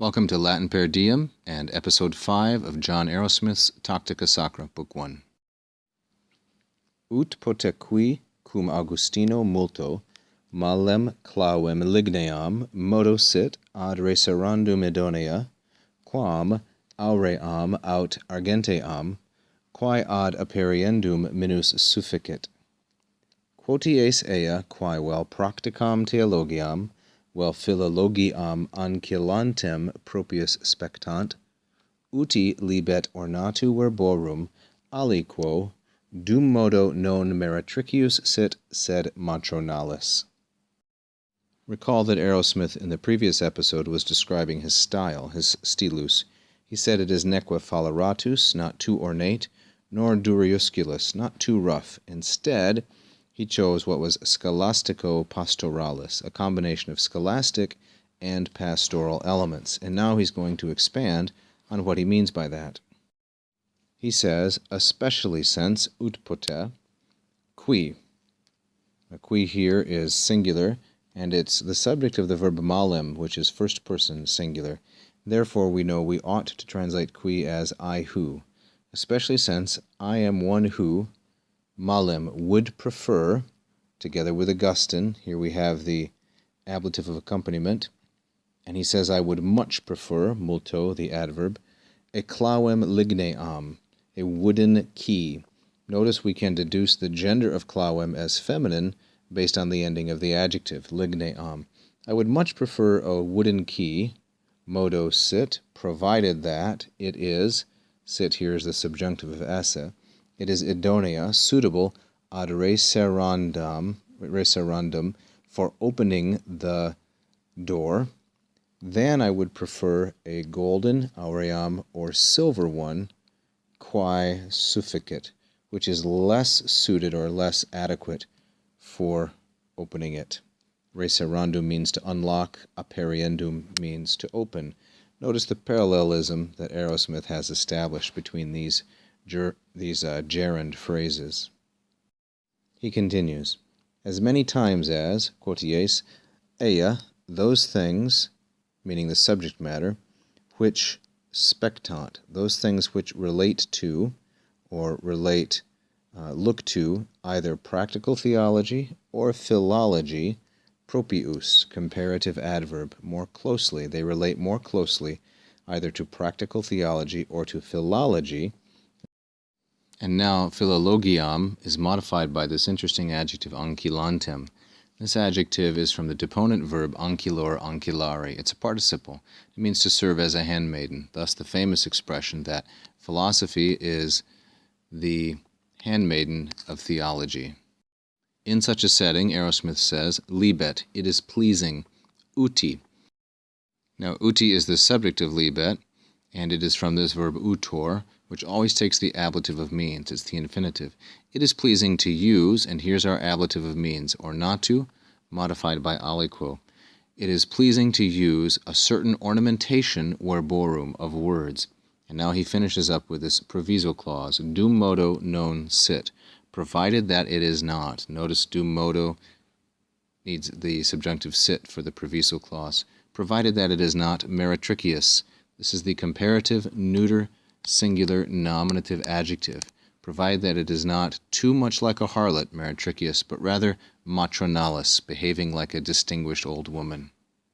Welcome to LatinPerDiem and Episode 5 of John Arrowsmith's Tactica Sacra, Book 1. Ut pote qui cum Augustino multo malem clauem ligneam modo sit ad reserandum Idonea, quam auream aut argenteam, quae ad aperiendum minus sufficit. Quoties ea quae vel practicam theologiam, vel philologiam ancillantem propius spectant, uti libet ornatu verborum, aliquo dum modo non meretricius sit, sed matronalis. Recall that Arrowsmith in the previous episode was describing his style, his stilus. He said it is neque phaleratus, not too ornate, nor duriusculus, not too rough. Instead, he chose what was scholastico-pastoralis, a combination of scholastic and pastoral elements, and now he's going to expand on what he means by that. He says, especially since ut pote qui. Now, qui here is singular, and it's the subject of the verb malem, which is first person singular. Therefore, we know we ought to translate qui as I who, especially since I am one who malem would prefer, together with Augustine. Here we have the ablative of accompaniment, and he says I would much prefer, multo, the adverb, a clauem ligneam, a wooden key. Notice we can deduce the gender of clauem as feminine based on the ending of the adjective, ligneam. I would much prefer a wooden key, modo sit, provided that it is, sit here is the subjunctive of esse, it is Idonea, suitable ad reserandum, for opening the door. Then I would prefer a golden, auream, or silver one, quae sufficit, which is less suited or less adequate for opening it. Reserandum means to unlock, aperiendum means to open. Notice the parallelism that Arrowsmith has established between these gerund phrases. He continues, as many times as, quoties, ea, those things, meaning the subject matter, which spectant, those things which relate to, or look to, either practical theology or philology, propius, comparative adverb, more closely, they relate more closely either to practical theology or to philology. And now philologiam is modified by this interesting adjective ancillantem. This adjective is from the deponent verb ancillor, ancillare. It's a participle. It means to serve as a handmaiden. Thus the famous expression that philosophy is the handmaiden of theology. In such a setting, Arrowsmith says, libet, it is pleasing, uti. Now uti is the subject of libet, and it is from this verb utor, which always takes the ablative of means. It's the infinitive. It is pleasing to use, and here's our ablative of means, ornatu, modified by aliquo. It is pleasing to use a certain ornamentation verborum of words. And now he finishes up with this proviso clause, dum modo non sit, provided that it is not. Notice dum modo needs the subjunctive sit for the proviso clause, provided that it is not meretricius. This is the comparative neuter singular nominative adjective, provided that it is not too much like a harlot, meretricius, but rather matronalis, behaving like a distinguished old woman.